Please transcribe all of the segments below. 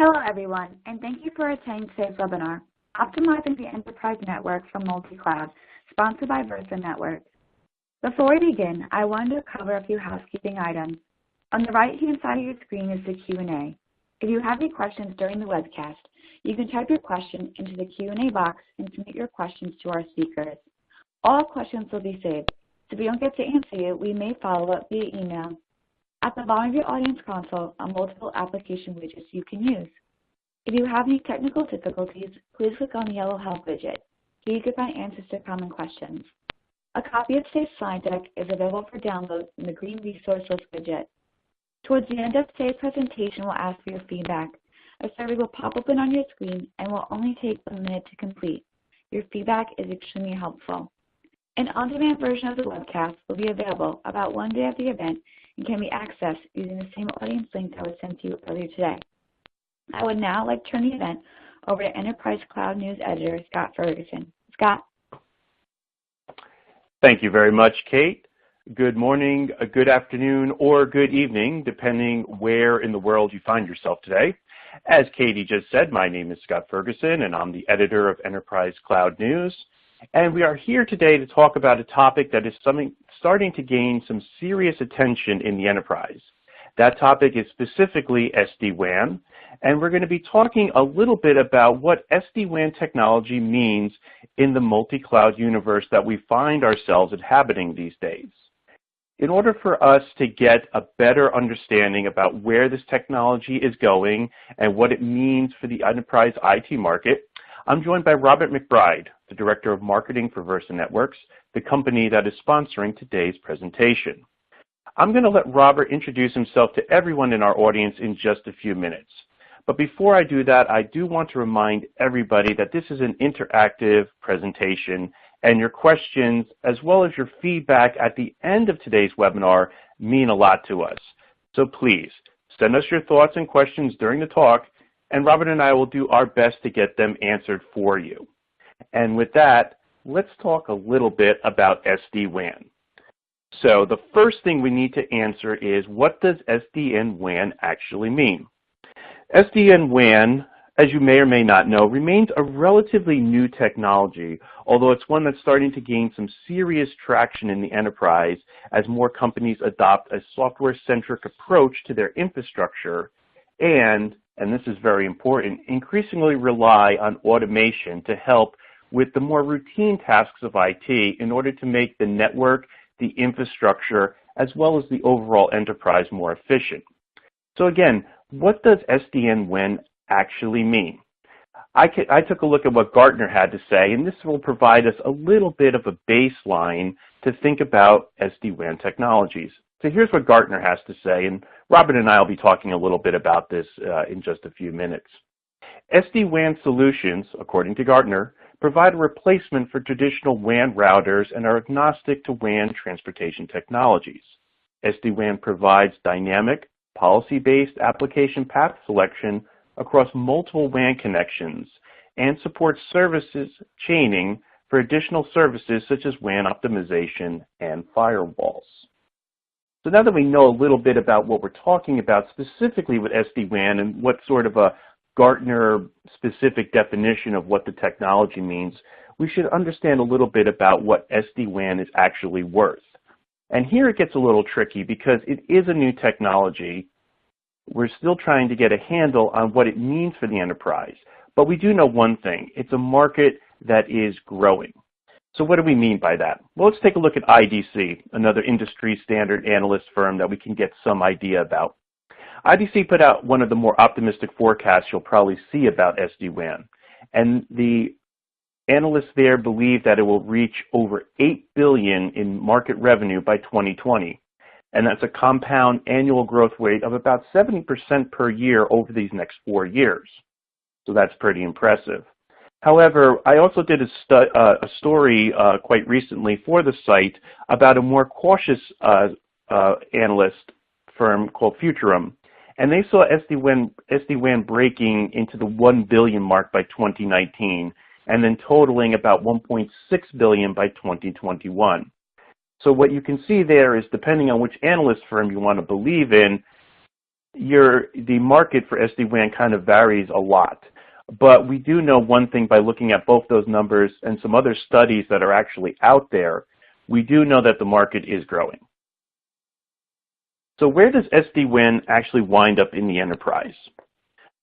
Hello everyone, and thank you for attending today's webinar, Optimizing the Enterprise Network for MultiCloud, sponsored by Versa Network. Before we begin, I wanted to cover a few housekeeping items. On the right-hand side of your screen is the Q&A. If you have any questions during the webcast, you can type your question into the Q&A box and submit your questions to our speakers. All questions will be saved, so if we don't get to answer you, we may follow up via email. At the bottom of your audience console are multiple application widgets you can use. If you have any technical difficulties, please click on the yellow help widget. Here you can find answers to common questions. A copy of today's slide deck is available for download in the green resource list widget. Towards the end of today's presentation, we'll ask for your feedback. A survey will pop open on your screen and will only take a minute to complete. Your feedback is extremely helpful. An on-demand version of the webcast will be available about one day after the event and can be accessed using the same audience link that was sent to you earlier today. I would now like to turn the event over to Enterprise Cloud News Editor, Scott Ferguson. Scott? Thank you very much, Kate. Good morning, good afternoon, or good evening, depending where in the world you find yourself today. As Katie just said, my name is Scott Ferguson, and I'm the editor of Enterprise Cloud News. And we are here today to talk about a topic that is starting to gain some serious attention in the enterprise. That topic is specifically SD-WAN, and we're going to be talking a little bit about what SD-WAN technology means in the multi-cloud universe that we find ourselves inhabiting these days. In order for us to get a better understanding about where this technology is going and what it means for the enterprise IT market, I'm joined by Robert McBride, the Director of Marketing for Versa Networks, the company that is sponsoring today's presentation. I'm going to let Robert introduce himself to everyone in our audience in just a few minutes. But before I do that, I do want to remind everybody that this is an interactive presentation, and your questions, as well as your feedback at the end of today's webinar, mean a lot to us. So please, send us your thoughts and questions during the talk, and Robert and I will do our best to get them answered for you. And with that, let's talk a little bit about SD-WAN. So the first thing we need to answer is, what does SD-WAN actually mean? SD-WAN, as you may or may not know, remains a relatively new technology, although it's one that's starting to gain some serious traction in the enterprise as more companies adopt a software-centric approach to their infrastructure and this is very important, increasingly rely on automation to help with the more routine tasks of IT in order to make the network, the infrastructure, as well as the overall enterprise more efficient. So again, what does SD-WAN actually mean? I took a look at what Gartner had to say, and this will provide us a little bit of a baseline to think about SD-WAN technologies. So here's what Gartner has to say, and Robert and I will be talking a little bit about this in just a few minutes. SD-WAN solutions, according to Gartner, provide a replacement for traditional WAN routers and are agnostic to WAN transportation technologies. SD-WAN provides dynamic, policy-based application path selection across multiple WAN connections and supports services chaining for additional services such as WAN optimization and firewalls. So now that we know a little bit about what we're talking about specifically with SD-WAN and what sort of a Gartner-specific definition of what the technology means, we should understand a little bit about what SD-WAN is actually worth. And here it gets a little tricky because it is a new technology. We're still trying to get a handle on what it means for the enterprise. But we do know one thing. It's a market that is growing. So what do we mean by that? Well, let's take a look at IDC, another industry standard analyst firm that we can get some idea about. IDC put out one of the more optimistic forecasts you'll probably see about SD-WAN. And the analysts there believe that it will reach over $8 billion in market revenue by 2020. And that's a compound annual growth rate of about 70% per year over these next 4 years. So that's pretty impressive. However, I also did a story quite recently for the site about a more cautious analyst firm called Futurum, and they saw SD-WAN breaking into the 1 billion mark by 2019, and then totaling about 1.6 billion by 2021. So what you can see there is, depending on which analyst firm you want to believe in, the market for SD-WAN kind of varies a lot. But we do know one thing by looking at both those numbers and some other studies that are actually out there. We do know that the market is growing. So where does SD-WAN actually wind up in the enterprise?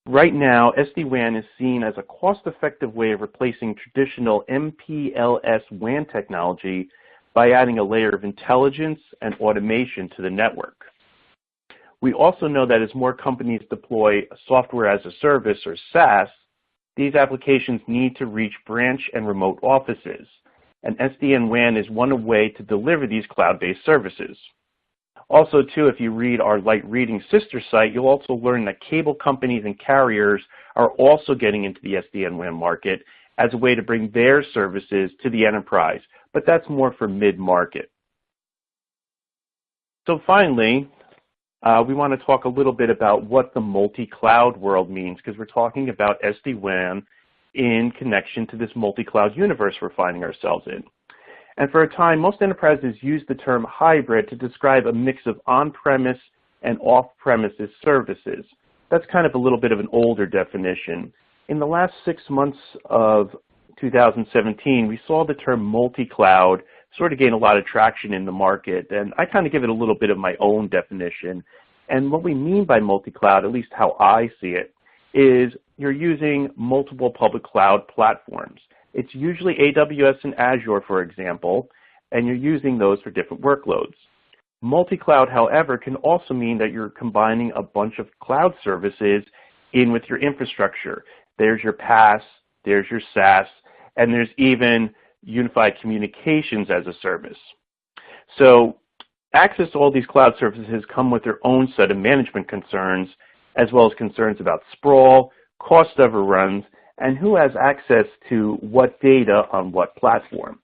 Right now, SD-WAN is seen as a cost-effective way of replacing traditional MPLS WAN technology by adding a layer of intelligence and automation to the network. We also know that as more companies deploy software as a service, or SaaS, these applications need to reach branch and remote offices, and SD-WAN is one way to deliver these cloud-based services. Also, too, if you read our Light Reading sister site, you'll also learn that cable companies and carriers are also getting into the SD-WAN market as a way to bring their services to the enterprise, but that's more for mid-market. So finally, we want to talk a little bit about what the multi-cloud world means, because we're talking about SD-WAN in connection to this multi-cloud universe we're finding ourselves in. And for a time, most enterprises use the term hybrid to describe a mix of on-premise and off-premises services. That's kind of a little bit of an older definition. In the last 6 months of 2017, we saw the term multi-cloud sort of gain a lot of traction in the market, and I kind of give it a little bit of my own definition. And what we mean by multi-cloud, at least how I see it, is you're using multiple public cloud platforms. It's usually AWS and Azure, for example, and you're using those for different workloads. Multi-cloud, however, can also mean that you're combining a bunch of cloud services in with your infrastructure. There's your PaaS, there's your SaaS, and there's even unified communications as a service. So access to all these cloud services come with their own set of management concerns, as well as concerns about sprawl, cost overruns, and who has access to what data on what platform.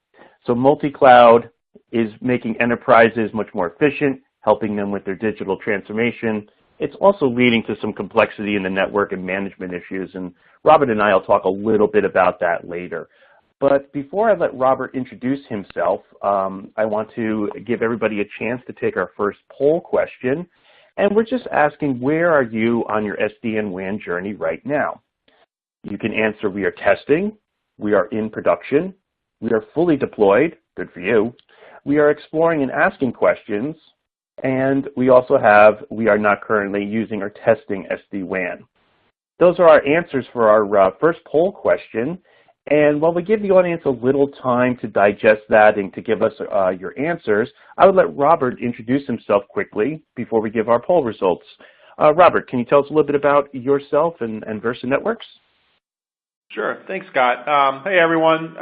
So multi-cloud is making enterprises much more efficient, helping them with their digital transformation. It's also leading to some complexity in the network and management issues, and Robert and I will talk a little bit about that later. But before I let Robert introduce himself, I want to give everybody a chance to take our first poll question. And we're just asking, where are you on your SD-WAN journey right now? You can answer, we are testing, we are in production, we are fully deployed, good for you, we are exploring and asking questions, and we also have, we are not currently using or testing SD-WAN. Those are our answers for our first poll question. And while we give the audience a little time to digest that and to give us your answers, I would let Robert introduce himself quickly before we give our poll results. Robert, can you tell us a little bit about yourself and Versa Networks? Sure. Thanks, Scott. Hey, everyone.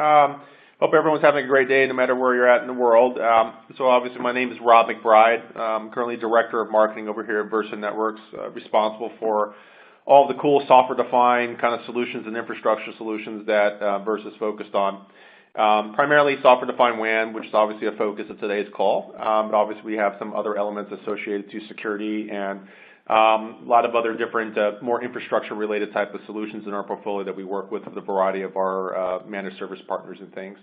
Hope everyone's having a great day no matter where you're at in the world. So obviously my name is Rob McBride. I'm currently Director of Marketing over here at Versa Networks, responsible for all the cool software-defined kind of solutions and infrastructure solutions that Versa is focused on. Primarily software-defined WAN, which is obviously a focus of today's call. But obviously we have some other elements associated to security and a lot of other different, more infrastructure-related type of solutions in our portfolio that we work with a variety of our managed service partners and things.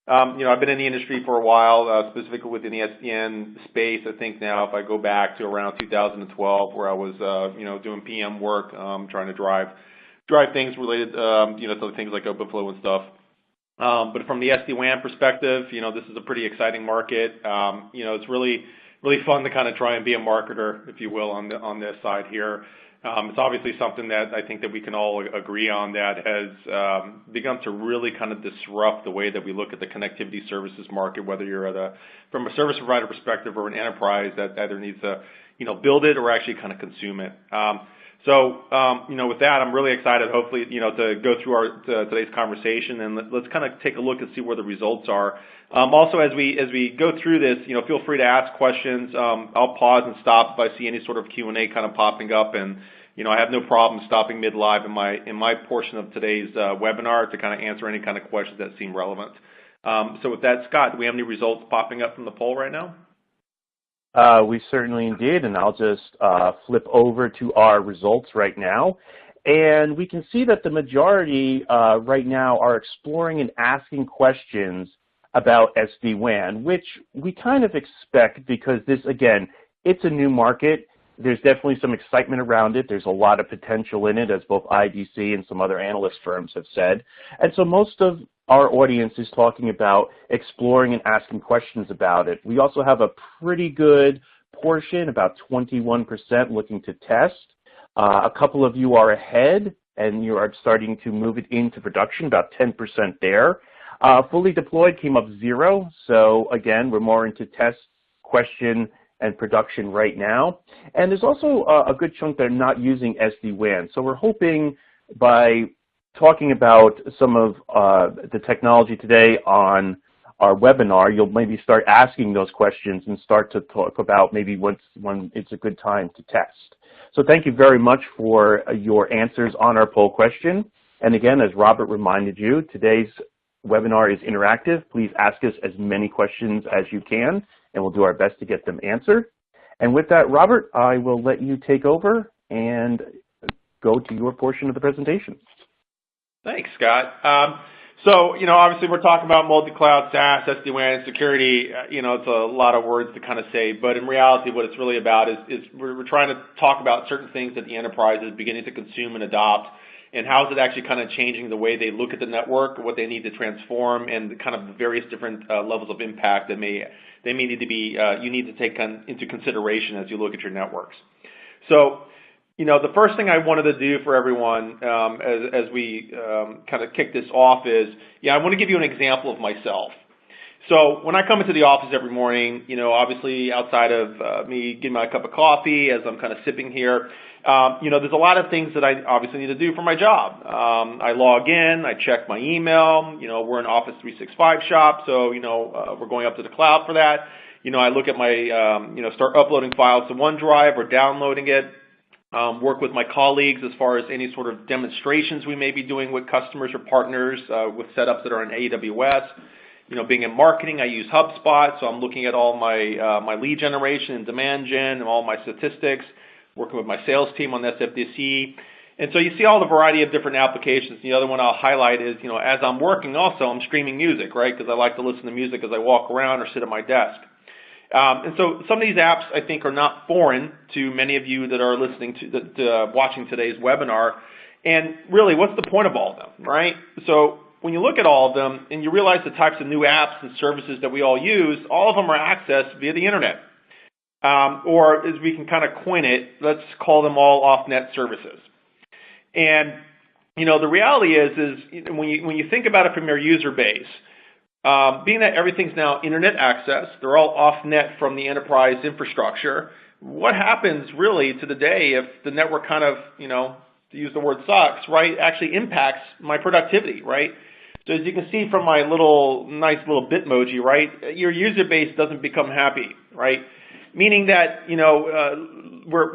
I've been in the industry for a while, specifically within the SDN space. I think now if I go back to around 2012, where I was, doing PM work, trying to drive things related, to things like OpenFlow and stuff. But from the SD-WAN perspective, this is a pretty exciting market. It's really fun to kind of try and be a marketer, if you will, on this side here. It's obviously something that I think that we can all agree on that has begun to really kind of disrupt the way that we look at the connectivity services market, whether you're from a service provider perspective or an enterprise that either needs to, build it or actually kind of consume it. With that, I'm really excited, hopefully, to go through today's conversation, and let's kind of take a look and see where the results are. Also, as we go through this, feel free to ask questions. I'll pause and stop if I see any sort of Q&A kind of popping up, and I have no problem stopping mid-live in my portion of today's webinar to kind of answer any kind of questions that seem relevant. So with that, Scott, do we have any results popping up from the poll right now? We certainly did, and I'll just flip over to our results right now. And we can see that the majority right now are exploring and asking questions about SD-WAN, which we kind of expect because this, again, it's a new market. There's definitely some excitement around it. There's a lot of potential in it, as both IDC and some other analyst firms have said. And so most of our audience is talking about exploring and asking questions about it. We also have a pretty good portion, about 21%, looking to test. A couple of you are ahead, and you are starting to move it into production, about 10% there. Fully deployed came up 0. So again, we're more into test, question, and production right now. And there's also a good chunk that are not using SD-WAN. So we're hoping by talking about some of the technology today on our webinar, you'll maybe start asking those questions and start to talk about maybe when it's a good time to test. So thank you very much for your answers on our poll question. And again, as Robert reminded you, today's webinar is interactive. Please ask us as many questions as you can, and we'll do our best to get them answered. And with that, Robert, I will let you take over and go to your portion of the presentation. Thanks, Scott. So, obviously we're talking about multi-cloud, SaaS, SD-WAN, security. It's a lot of words to kind of say, but in reality what it's really about is we're trying to talk about certain things that the enterprise is beginning to consume and adopt, and how is it actually kind of changing the way they look at the network, what they need to transform, and kind of the various different levels of impact that they may need to be, you need to take into consideration as you look at your networks. So, the first thing I wanted to do for everyone as we kind of kick this off is, I want to give you an example of myself. So when I come into the office every morning, obviously outside of me getting my cup of coffee as I'm kind of sipping here, there's a lot of things that I obviously need to do for my job. I log in, I check my email, we're an Office 365 shop, so, we're going up to the cloud for that. I look at my, start uploading files to OneDrive or downloading it. Work with my colleagues as far as any sort of demonstrations we may be doing with customers or partners with setups that are in AWS. Being in marketing, I use HubSpot, so I'm looking at all my lead generation and demand gen and all my statistics, working with my sales team on SFDC. And so you see all the variety of different applications. The other one I'll highlight is, as I'm working also, I'm streaming music, right? Because I like to listen to music as I walk around or sit at my desk. And so some of these apps, I think, are not foreign to many of you that are listening watching today's webinar. And really, what's the point of all of them, right? So when you look at all of them and you realize the types of new apps and services that we all use, all of them are accessed via the internet. Or as we can kind of coin it, let's call them all off-net services. And, the reality is when you think about it from your user base, being that everything's now internet access, they're all off-net from the enterprise infrastructure, what happens really to the day if the network kind of, to use the word sucks, right, actually impacts my productivity, right? So as you can see from my nice little Bitmoji, right, your user base doesn't become happy, right? Meaning that,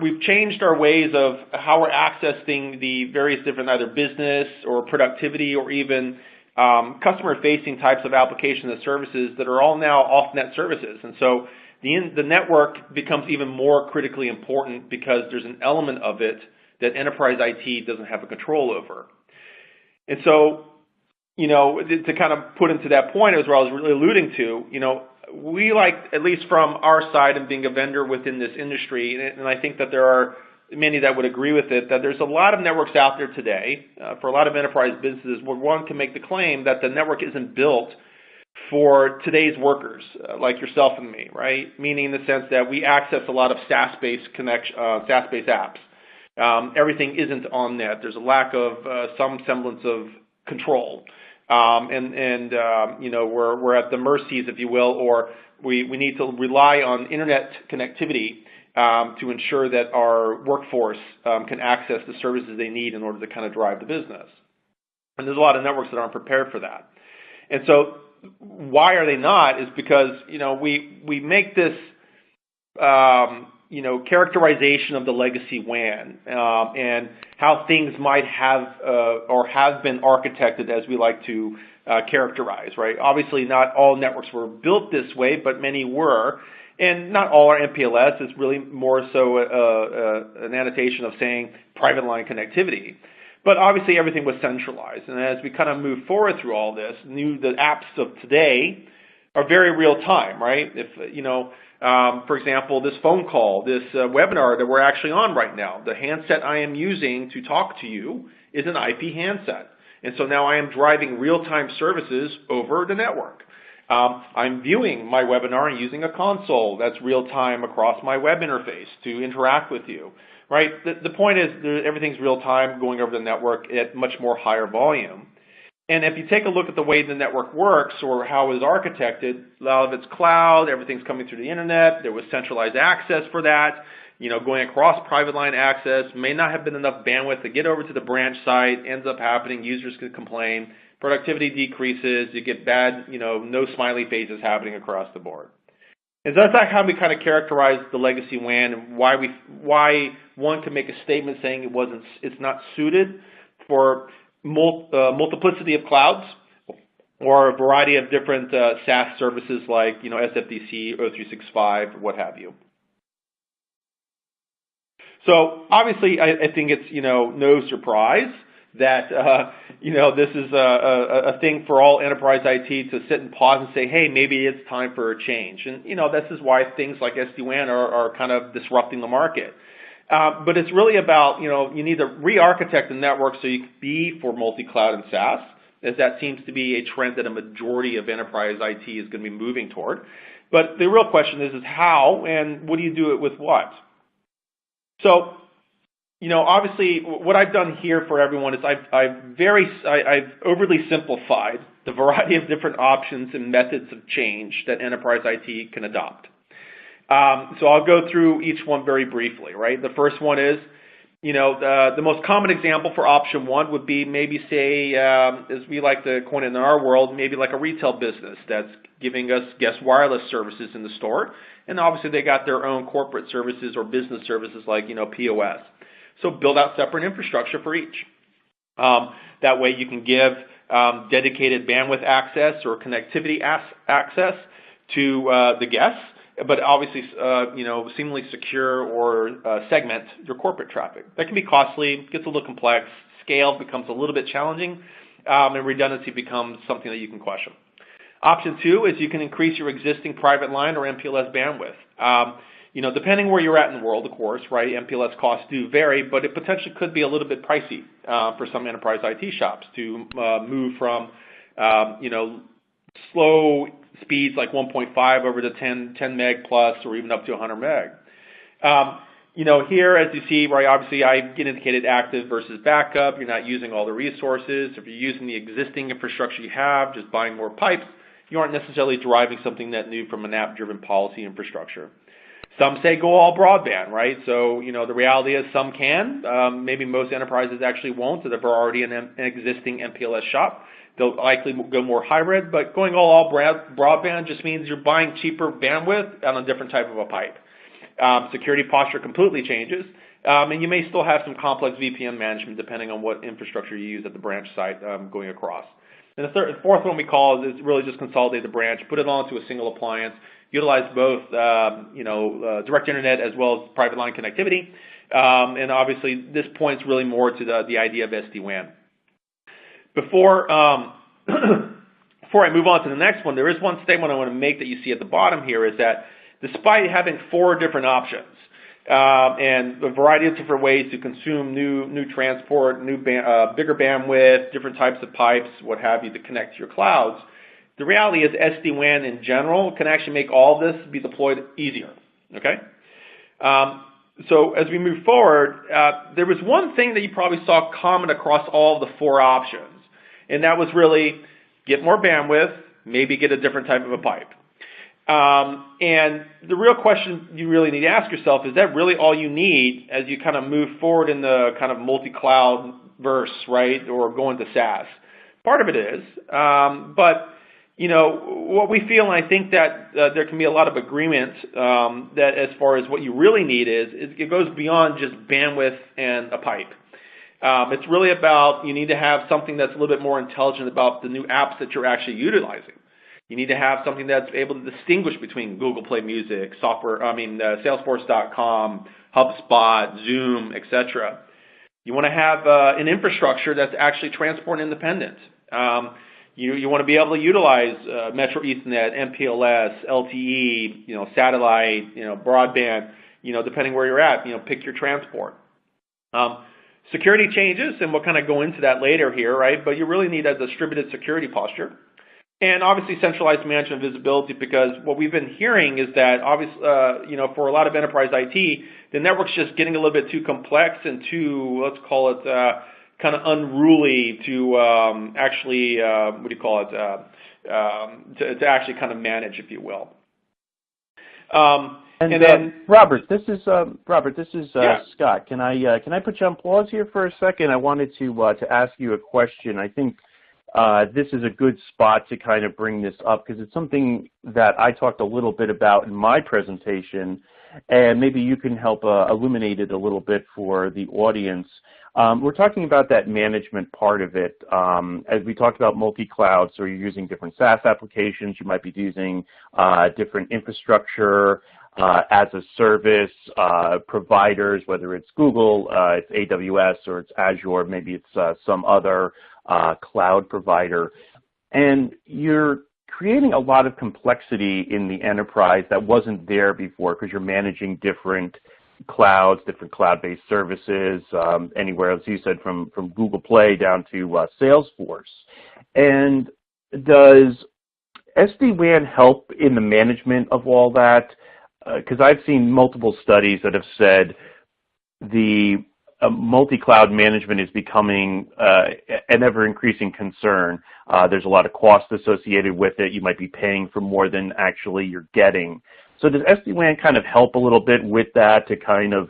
we've changed our ways of how we're accessing the various different either business or productivity or even customer-facing types of applications and services that are all now off-net services. And so the network becomes even more critically important because there's an element of it that enterprise IT doesn't have a control over. And so, to kind of put into that point as well, I was really alluding to, we like, at least from our side and being a vendor within this industry, and I think that there are many that would agree with it, that there's a lot of networks out there today for a lot of enterprise businesses where one can make the claim that the network isn't built for today's workers like yourself and me, right? Meaning in the sense that we access a lot of SaaS-based apps. Everything isn't on net. There's a lack of some semblance of control. We're at the mercies, if you will, or we need to rely on internet connectivity to ensure that our workforce can access the services they need in order to kind of drive the business. And there's a lot of networks that aren't prepared for that. And so why are they not is because, we make this, characterization of the legacy WAN and how things might have or have been architected as we like to characterize, right? Obviously, not all networks were built this way, but many were. And not all are MPLS. It's really more so an annotation of saying private line connectivity. But obviously, everything was centralized. And as we kind of move forward through all this, the apps of today are very real time, right? If For example, this phone call, this webinar that we're actually on right now, the handset I am using to talk to you is an IP handset. And so now I am driving real-time services over the network. I'm viewing my webinar and using a console that's real-time across my web interface to interact with you, right? The point is everything's real-time going over the network at much more higher volume. And if you take a look at the way the network works or how it is architected, a lot of it's cloud, everything's coming through the internet, there was centralized access for that, going across private line access, may not have been enough bandwidth to get over to the branch site, ends up happening, users could complain, productivity decreases, you get bad, no smiley faces happening across the board. And so that's how we kind of characterize the legacy WAN and why one can make a statement saying it's not suited for multiplicity of clouds or a variety of different SaaS services like SFDC, O365, or what have you. So obviously, I think it's no surprise that this is a thing for all enterprise IT to sit and pause and say, hey, maybe it's time for a change. And this is why things like SD-WAN are kind of disrupting the market. But it's really about, you need to re-architect the network so you can be for multi-cloud and SaaS, as that seems to be a trend that a majority of enterprise IT is going to be moving toward. But the real question is how, and what do you do it with what? So, obviously, what I've done here for everyone is I've overly simplified the variety of different options and methods of change that enterprise IT can adopt. So I'll go through each one very briefly, right? The first one is, the most common example for option one would be maybe say, as we like to coin it in our world, maybe like a retail business that's giving us guest wireless services in the store. And obviously they got their own corporate services or business services like, POS. So build out separate infrastructure for each. That way you can give dedicated bandwidth access or connectivity access to the guests, but obviously, seamlessly secure or segment your corporate traffic. That can be costly, gets a little complex, scale becomes a little bit challenging, and redundancy becomes something that you can question. Option two is you can increase your existing private line or MPLS bandwidth. Depending where you're at in the world, of course, right, MPLS costs do vary, but it potentially could be a little bit pricey for some enterprise IT shops to move from, slow speeds like 1.5 over to 10 meg plus or even up to 100 meg. Here, as you see, right, obviously I indicated active versus backup. You're not using all the resources. If you're using the existing infrastructure you have, just buying more pipes, you aren't necessarily deriving something that new from an app-driven policy infrastructure. Some say go all broadband, right? So, the reality is some can. Maybe most enterprises actually won't, so they're already an existing MPLS shop. They'll likely go more hybrid, but going all broadband just means you're buying cheaper bandwidth on a different type of a pipe. Security posture completely changes, and you may still have some complex VPN management depending on what infrastructure you use at the branch site going across. And the fourth one we call is really just consolidate the branch, put it onto a single appliance, utilize both direct internet as well as private line connectivity, and obviously this points really more to the idea of SD-WAN. Before I move on to the next one, there is one statement I want to make that you see at the bottom here is that despite having 4 different options and a variety of different ways to consume new transport, bigger bandwidth, different types of pipes, what have you, to connect to your clouds, the reality is SD-WAN in general can actually make all this be deployed easier, okay? So as we move forward, there was one thing that you probably saw common across all of the 4 options, and that was really get more bandwidth, maybe get a different type of a pipe. And the real question you really need to ask yourself, is that really all you need as you kind of move forward in the kind of multi-cloud verse, right, or going to SaaS? Part of it is, but what we feel, and I think that there can be a lot of agreement that as far as what you really need is it goes beyond just bandwidth and a pipe. It's really about you need to have something that's a little bit more intelligent about the new apps that you're actually utilizing. You need to have something that's able to distinguish between Google Play Music, Salesforce.com, HubSpot, Zoom, etc. You want to have an infrastructure that's actually transport independent. You want to be able to utilize Metro Ethernet, MPLS, LTE, satellite, broadband, depending where you're at. Pick your transport. Security changes, and we'll kind of go into that later here, right? But you really need a distributed security posture. And obviously centralized management and visibility, because what we've been hearing is that obviously, for a lot of enterprise IT, the network's just getting a little bit too complex and too, let's call it, kind of unruly to actually, to actually kind of manage, if you will. And then Robert, this is yeah. Scott. Can I put you on pause here for a second? I wanted to ask you a question. I think this is a good spot to kind of bring this up because it's something that I talked a little bit about in my presentation, and maybe you can help illuminate it a little bit for the audience. We're talking about that management part of it. As we talked about multi-cloud, so you're using different SaaS applications, you might be using different infrastructure as a service providers, whether it's Google, it's AWS, or it's Azure, maybe it's some other cloud provider. And you're creating a lot of complexity in the enterprise that wasn't there before because you're managing different clouds, different cloud-based services, anywhere, as you said, from Google Play down to Salesforce. And does SD-WAN help in the management of all that? Because I've seen multiple studies that have said the multi-cloud management is becoming an ever-increasing concern. There's a lot of cost associated with it. You might be paying for more than actually you're getting. So does SD-WAN kind of help a little bit with that to kind of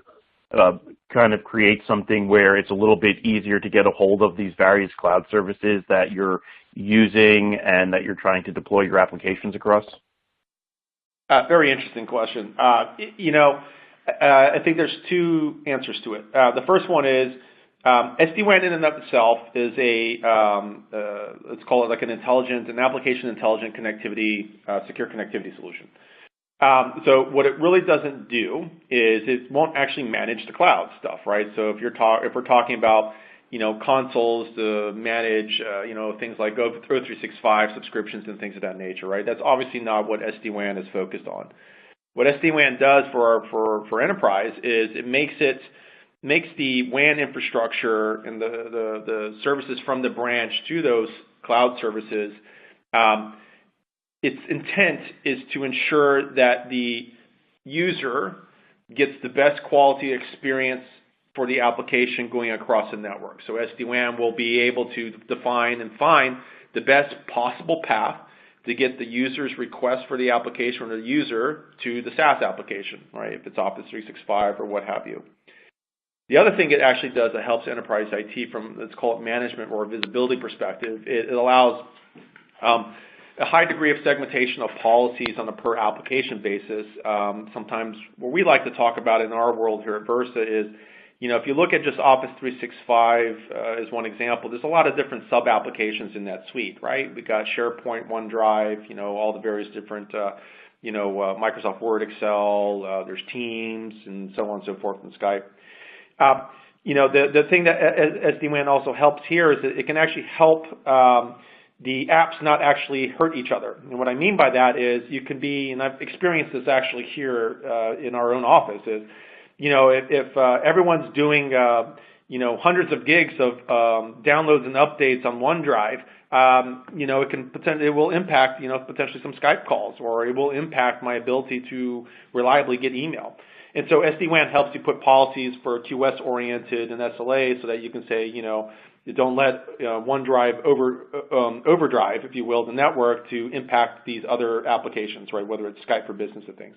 create something where it's a little bit easier to get a hold of these various cloud services that you're using and that you're trying to deploy your applications across? Very interesting question. I think there's two answers to it. The first one is SD-WAN in and of itself is let's call it like an application intelligent connectivity, secure connectivity solution. So what it really doesn't do is it won't actually manage the cloud stuff, right? So if we're talking about consoles to manage things like O365 subscriptions and things of that nature, right? That's obviously not what SD-WAN is focused on. What SD-WAN does for enterprise is it makes the WAN infrastructure and the services from the branch to those cloud services. Its intent is to ensure that the user gets the best quality experience for the application going across the network. So SD-WAN will be able to define and find the best possible path to get the user's request for the application or the user to the SaaS application, right? If it's Office 365 or what have you. The other thing it actually does that helps enterprise IT from, let's call it management or visibility perspective, it allows a high degree of segmentation of policies on a per application basis. Sometimes what we like to talk about in our world here at Versa is, if you look at just Office 365 as one example, there's a lot of different sub-applications in that suite, right? We've got SharePoint, OneDrive, all the various different, Microsoft Word, Excel, there's Teams, and so on and so forth, and Skype. The thing that SD-WAN also helps here is that it can actually help the apps not actually hurt each other. And what I mean by that is you can be, and I've experienced this actually here in our own office, is if everyone's doing hundreds of gigs of downloads and updates on OneDrive, it will impact potentially some Skype calls, or it will impact my ability to reliably get email. And so SD-WAN helps you put policies for QoS oriented and SLA so that you can say you don't let OneDrive overdrive, if you will, the network to impact these other applications, right? Whether it's Skype for business or things.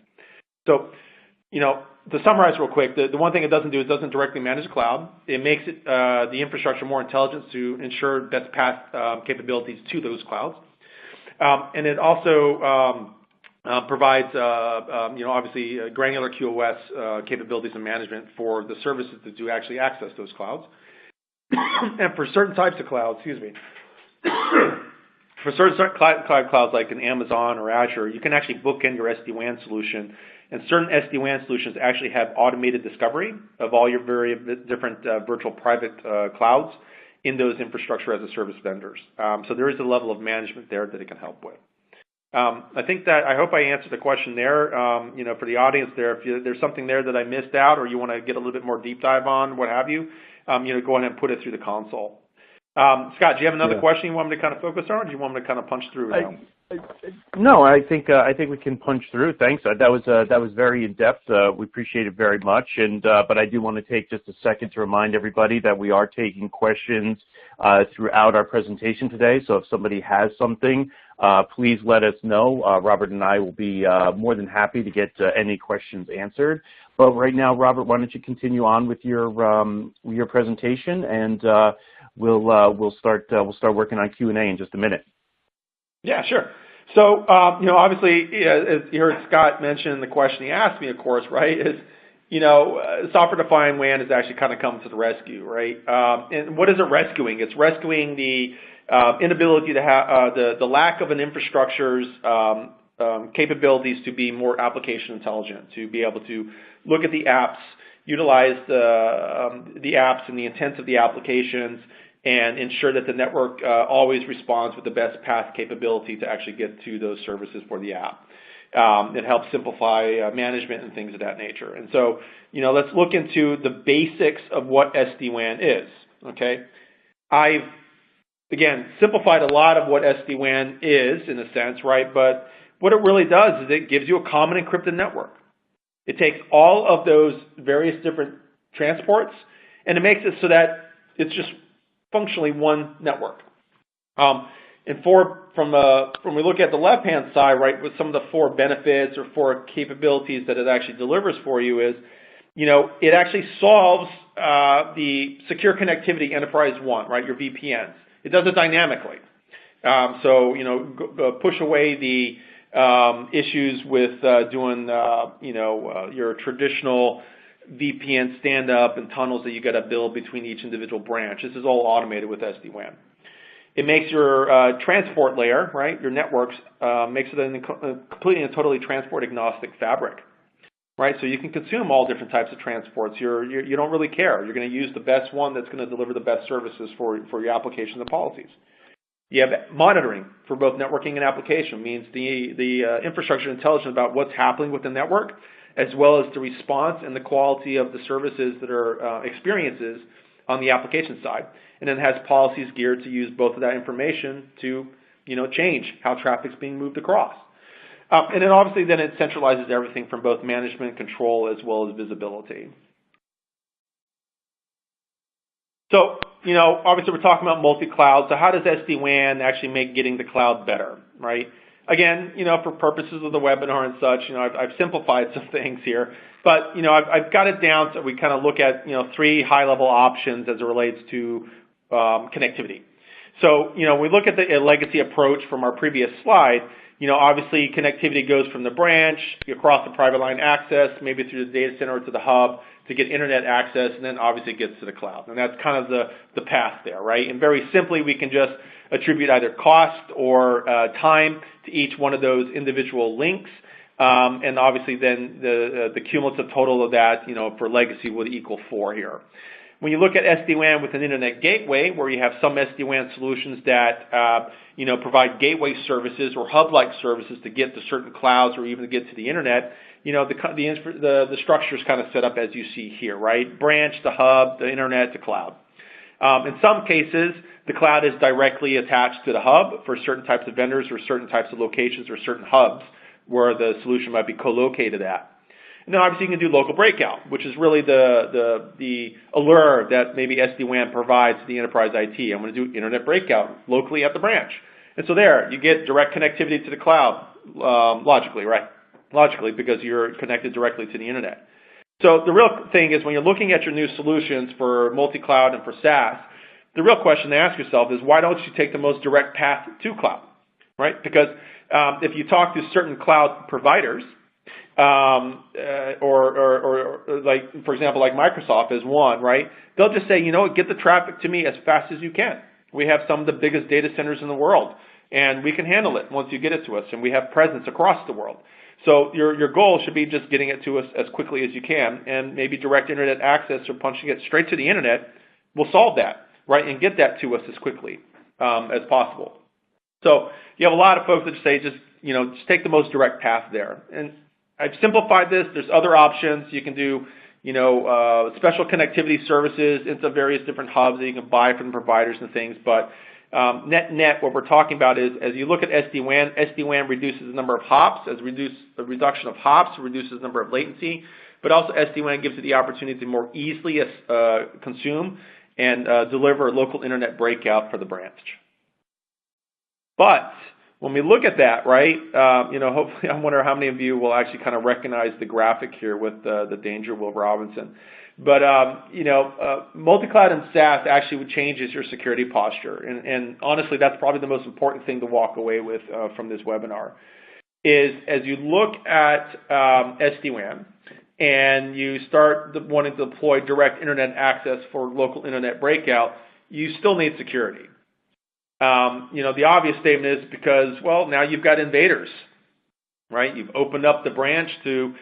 So to summarize real quick, the one thing it doesn't do is it doesn't directly manage the cloud. It makes it the infrastructure more intelligent to ensure best path capabilities to those clouds. And it also provides, obviously granular QoS capabilities and management for the services that do actually access those clouds. And for certain types of clouds, for certain clouds like an Amazon or Azure, you can actually book in your SD-WAN solution. And certain SD-WAN solutions actually have automated discovery of all your very different virtual private clouds. in those infrastructure as a service vendors. So there is a level of management there that it can help with. I hope I answered the question there. For the audience there, if there's something there that I missed out or you want to get a little bit more deep dive on, what have you, go ahead and put it through the console. Scott, do you have another question you want me to kind of focus on, or do you want me to kind of punch through now? No, I think we can punch through. Thanks. That was very in depth. We appreciate it very much. But I do want to take just a second to remind everybody that we are taking questions throughout our presentation today. So if somebody has something, please let us know. Robert and I will be more than happy to get any questions answered. But right now, Robert, why don't you continue on with your presentation, and we'll start working on Q&A in just a minute. Yeah, sure. So, obviously, as you heard Scott mention, the question he asked me, of course, right, is, software-defined WAN has actually kind of come to the rescue, right? And what is it rescuing? It's rescuing the inability to have the lack of an infrastructure's capabilities to be more application intelligent, to be able to look at the apps, utilize the apps and the intents of the applications, and ensure that the network always responds with the best path capability to actually get to those services for the app. It helps simplify management and things of that nature. And so, let's look into the basics of what SD-WAN is, okay? I've, again, simplified a lot of what SD-WAN is in a sense, right? But what it really does is it gives you a common encrypted network. It takes all of those various different transports, and it makes it so that it's just functionally one network. And when we look at the left-hand side, right, with some of the 4 benefits or 4 capabilities that it actually delivers for you is, it actually solves the secure connectivity enterprise 1, right, your VPNs. It does it dynamically. Push away the issues with doing, your traditional VPN stand-up and tunnels that you got to build between each individual branch. This is all automated with SD-WAN. It makes your transport layer, right, your networks, makes it a completely and totally transport-agnostic fabric, right? So you can consume all different types of transports. You don't really care. You're going to use the best one that's going to deliver the best services for your applications and policies. You have monitoring for both networking and application. Means the infrastructure intelligence about what's happening with the network, as well as the response and the quality of the services that are experiences on the application side. And then has policies geared to use both of that information to, change how traffic's being moved across. And then obviously then it centralizes everything from both management, control, as well as visibility. So, obviously we're talking about multi-cloud. So how does SD-WAN actually make getting the cloud better, right? Again, for purposes of the webinar and such, I've simplified some things here, but, I've got it down so we kind of look at, 3 high-level options as it relates to connectivity. So, we look at the legacy approach from our previous slide. Obviously connectivity goes from the branch across the private line access, maybe through the data center or to the hub to get internet access, and then obviously it gets to the cloud. And that's kind of the path there, right? And very simply, we can just attribute either cost or time to each one of those individual links. And obviously then the cumulative total of that, for legacy would equal 4 here. When you look at SD-WAN with an internet gateway, where you have some SD-WAN solutions that, provide gateway services or hub-like services to get to certain clouds or even to get to the internet, the structure is kind of set up as you see here, right? Branch to hub, the internet to cloud. In some cases, the cloud is directly attached to the hub for certain types of vendors or certain types of locations or certain hubs where the solution might be co-located at. And then obviously you can do local breakout, which is really the allure that maybe SD-WAN provides to the enterprise IT. I'm going to do internet breakout locally at the branch. And so there, you get direct connectivity to the cloud, logically, right? Logically, because you're connected directly to the internet. So the real thing is when you're looking at your new solutions for multi-cloud and for SaaS, the real question to ask yourself is why don't you take the most direct path to cloud, right? Because if you talk to certain cloud providers, or like, for example, like Microsoft is one, right? They'll just say, get the traffic to me as fast as you can. We have some of the biggest data centers in the world, and we can handle it once you get it to us, and we have presence across the world. So your goal should be just getting it to us as quickly as you can, and maybe direct internet access or punching it straight to the internet will solve that, right, and get that to us as quickly as possible. So you have a lot of folks that say just take the most direct path there. And I've simplified this. There's other options. You can do special connectivity services into various different hubs that you can buy from providers and things. But net, what we're talking about is, as you look at SD-WAN, SD-WAN reduces the number of hops. As the reduction of hops reduces the number of latency. But also SD-WAN gives you the opportunity to more easily consume and deliver local internet breakout for the branch. But when we look at that, right, hopefully, I wonder how many of you will actually kind of recognize the graphic here with the Danger Will Robinson. But, MultiCloud and SaaS actually changes your security posture. And honestly, that's probably the most important thing to walk away with from this webinar, is as you look at SD-WAN and you start wanting to deploy direct internet access for local internet breakout, you still need security. The obvious statement is because, well, now you've got invaders, right? You've opened up the branch to,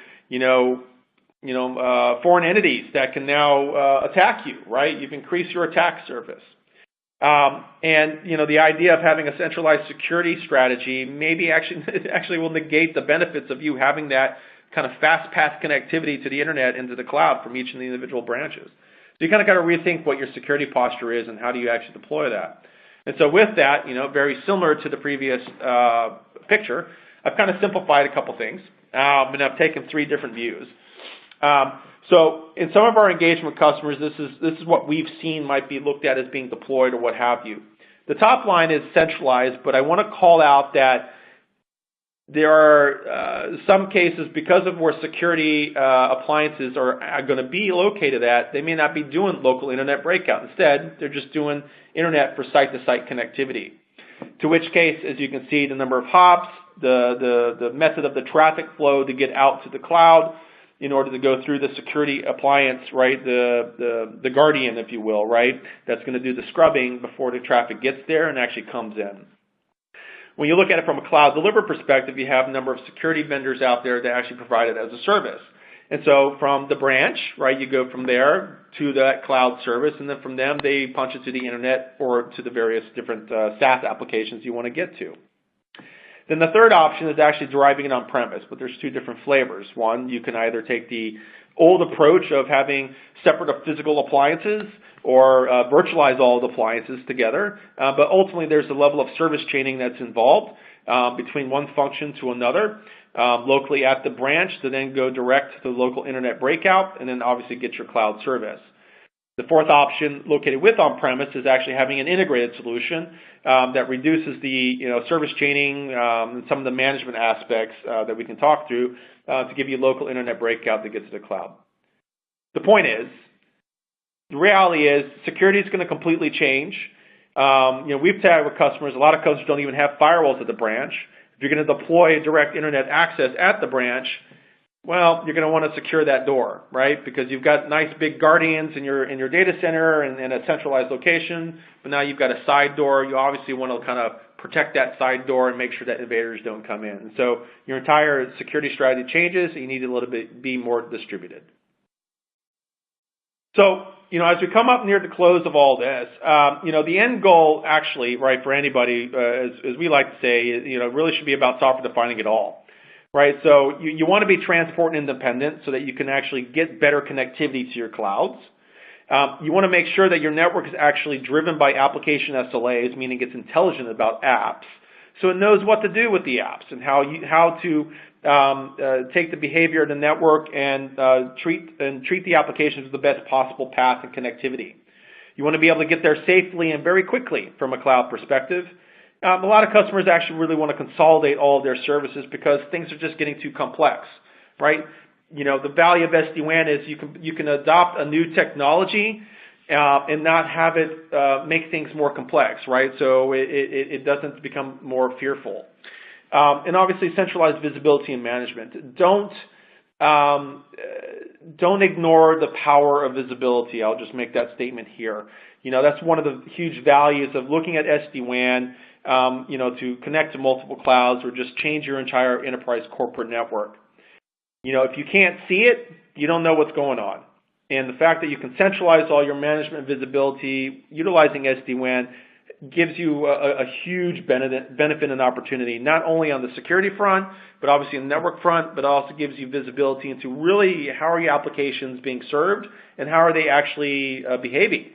foreign entities that can now attack you, right? You've increased your attack surface. The idea of having a centralized security strategy maybe actually will negate the benefits of you having that kind of fast path connectivity to the internet into the cloud from each of the individual branches. So you kind of got to rethink what your security posture is and how do you actually deploy that. And so with that, very similar to the previous picture, I've kind of simplified a couple things, and I've taken 3 different views. So in some of our engagement with customers, this is what we've seen might be looked at as being deployed or what have you. The top line is centralized, but I want to call out that there are some cases, because of where security appliances are going to be located at, they may not be doing local internet breakout. Instead, they're just doing internet for site-to-site connectivity. To which case, as you can see, the number of hops, the method of the traffic flow to get out to the cloud in order to go through the security appliance, right, the guardian, if you will, right, that's going to do the scrubbing before the traffic gets there and actually comes in. When you look at it from a cloud deliver perspective, you have a number of security vendors out there that actually provide it as a service. And so from the branch, right, you go from there to that cloud service, and then from them they punch it to the internet or to the various different SaaS applications you want to get to. Then the third option is actually deriving it on-premise, but there's 2 different flavors. One, you can either take the old approach of having separate physical appliances or virtualize all the appliances together, but ultimately there's a level of service chaining that's involved between one function to another, locally at the branch to then go direct to the local internet breakout and then obviously get your cloud service. The fourth option, located with on-premise, is actually having an integrated solution that reduces the service chaining and some of the management aspects that we can talk through to give you local internet breakout that gets to the cloud. The point is, the reality is security is going to completely change. We've chatted with customers. A lot of customers don't even have firewalls at the branch. If you're going to deploy direct internet access at the branch, well, you're going to want to secure that door, right? Because you've got nice big guardians in your data center and a centralized location, but now you've got a side door. You obviously want to kind of protect that side door and make sure that invaders don't come in. And so your entire security strategy changes, and you need a little bit be more distributed. So, as we come up near the close of all this, the end goal actually, right, for anybody, as we like to say, really should be about software defining it all, right? So you want to be transport independent so that you can actually get better connectivity to your clouds. You want to make sure that your network is actually driven by application SLAs, meaning it's intelligent about apps, so it knows what to do with the apps and how to take the behavior of the network and treat the applications with the best possible path and connectivity. You want to be able to get there safely and very quickly from a cloud perspective. A lot of customers actually really want to consolidate all of their services because things are just getting too complex, right? The value of SD-WAN is you can adopt a new technology and not have it make things more complex, right? So it doesn't become more fearful. And obviously centralized visibility and management. Don't ignore the power of visibility. I'll just make that statement here. That's one of the huge values of looking at SD-WAN, to connect to multiple clouds or just change your entire enterprise corporate network. If you can't see it, you don't know what's going on. And the fact that you can centralize all your management visibility utilizing SD-WAN gives you a huge benefit and opportunity, not only on the security front, but obviously on the network front, but also gives you visibility into really how are your applications being served and how are they actually behaving.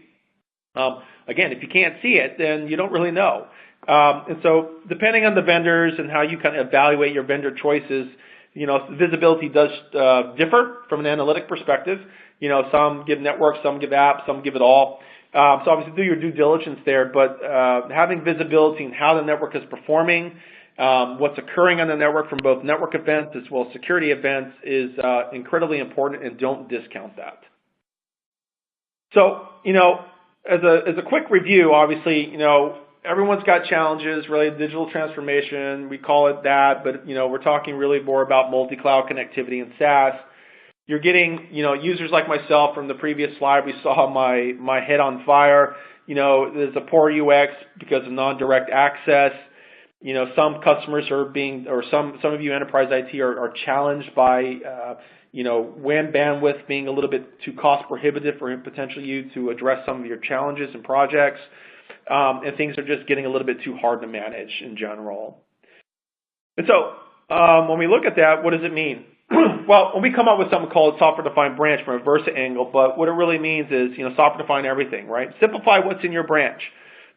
Again, if you can't see it, then you don't really know. And so depending on the vendors and how you kind of evaluate your vendor choices, visibility does differ from an analytic perspective. Some give network, some give apps, some give it all. So obviously do your due diligence there, but having visibility in how the network is performing, what's occurring on the network from both network events as well as security events is incredibly important, and don't discount that. So, as a quick review, obviously, everyone's got challenges related to digital transformation. We call it that, but, we're talking really more about multi-cloud connectivity and SaaS. You're getting, users like myself from the previous slide. We saw my head on fire. There's a poor UX because of non-direct access. Some customers are some of you enterprise IT are challenged by, WAN bandwidth being a little bit too cost prohibitive for potentially you to address some of your challenges and projects. And things are just getting a little bit too hard to manage in general. And so when we look at that, what does it mean? Well, when we come up with something called software-defined branch from a Versa angle, but what it really means is, software-define everything, right? Simplify what's in your branch.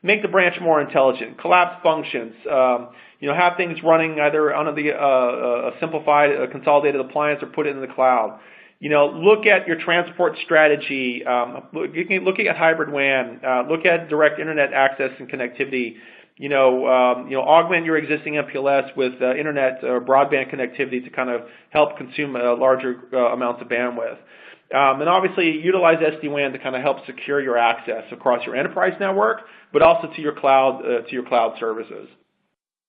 Make the branch more intelligent. Collapse functions. Have things running either on a simplified, consolidated appliance or put it in the cloud. Look at your transport strategy. Looking at hybrid WAN. Look at direct internet access and connectivity. Augment your existing MPLS with internet or broadband connectivity to kind of help consume larger amounts of bandwidth. And obviously utilize SD-WAN to kind of help secure your access across your enterprise network, but also to your cloud services.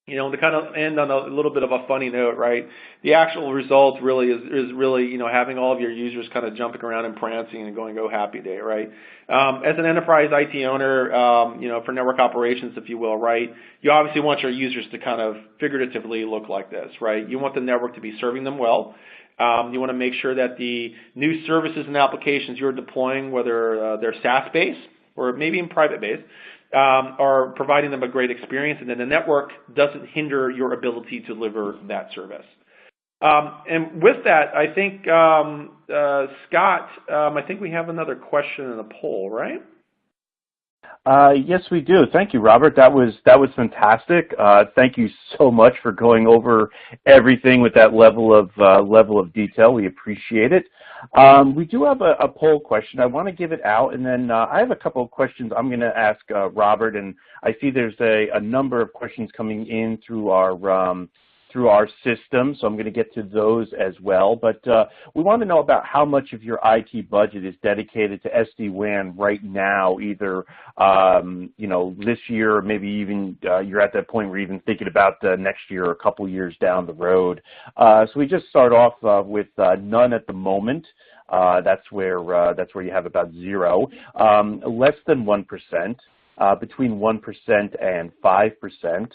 To kind of end on a little bit of a funny note, right? The actual result really is really, having all of your users kind of jumping around and prancing and going, "Oh, happy day," right? As an enterprise IT owner, for network operations, if you will, right? You obviously want your users to kind of figuratively look like this, right? You want the network to be serving them well. You want to make sure that the new services and applications you're deploying, whether they're SaaS-based or maybe in private-based, are providing them a great experience, and then the network doesn't hinder your ability to deliver that service. And with that, I think, Scott, I think we have another question in the poll, right? Yes, we do. Thank you, Robert. That was fantastic. Thank you so much for going over everything with that level of detail. We appreciate it. We do have a poll question. I want to give it out, and then I have a couple of questions I'm going to ask Robert, and I see there's a number of questions coming in through our system, so I'm going to get to those as well. But we want to know about how much of your IT budget is dedicated to SD-WAN right now, either this year, or maybe even you're at that point where you're even thinking about next year or a couple years down the road. So we just start off with none at the moment. That's where you have about 0, less than 1%, between 1% and 5%.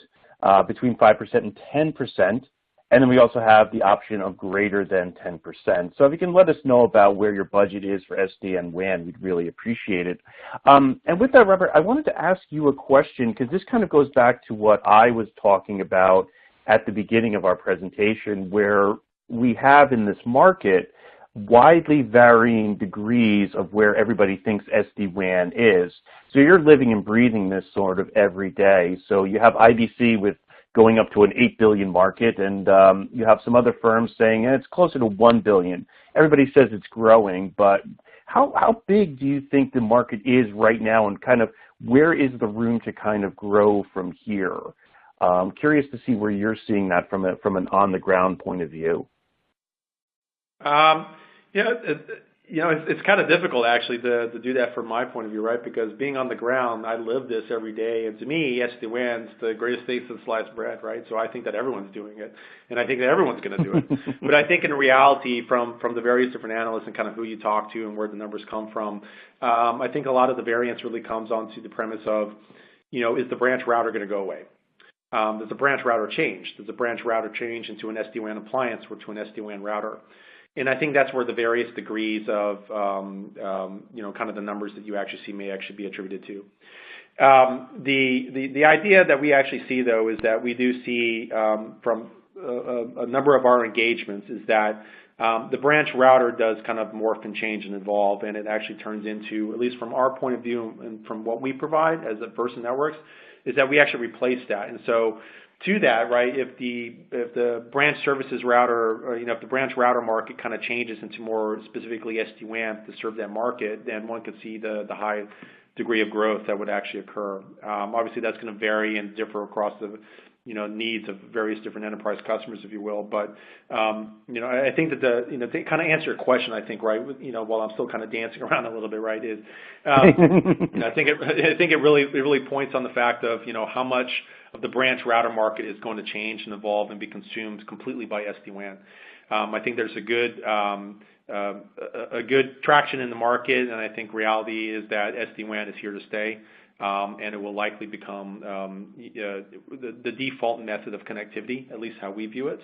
Between 5% and 10%, and then we also have the option of greater than 10%. So if you can let us know about where your budget is for SD and WAN, we'd really appreciate it. And with that, Robert, I wanted to ask you a question, because this kind of goes back to what I was talking about at the beginning of our presentation, where we have in this market widely varying degrees of where everybody thinks SD-WAN is. So you're living and breathing this sort of every day. So you have IBC with going up to an 8 billion market, and you have some other firms saying it's closer to 1 billion. Everybody says it's growing, but how big do you think the market is right now, and kind of where is the room to kind of grow from here? I'm curious to see where you're seeing that from an on-the-ground point of view. It's kind of difficult actually to do that from my point of view, right? Because being on the ground, I live this every day, and to me, SD-WAN's the greatest thing since sliced bread, right? So I think that everyone's doing it, and I think that everyone's going to do it. But I think in reality, from the various different analysts and kind of who you talk to and where the numbers come from, I think a lot of the variance really comes onto the premise of, is the branch router going to go away? Does the branch router change? Does the branch router change into an SD-WAN appliance or to an SD-WAN router? And I think that's where the various degrees of, kind of the numbers that you actually see may actually be attributed to. The idea that we actually see, though, is that we do see from a number of our engagements is that the branch router does kind of morph and change and evolve, and it actually turns into, at least from our point of view and from what we provide as a Versa Networks, is that we actually replace that. And so to that, right, if the branch services router, or, if the branch router market kind of changes into more specifically SD-WAN to serve that market, then one could see the high degree of growth that would actually occur. Obviously, that's going to vary and differ across the needs of various different enterprise customers, if you will. But I think that to kind of answer your question, I think, right, while I'm still kind of dancing around a little bit, right, is I think it really points on the fact of how much of the branch router market is going to change and evolve and be consumed completely by SD-WAN. I think there's a good traction in the market, and I think reality is that SD-WAN is here to stay, and it will likely become the default method of connectivity, at least how we view it,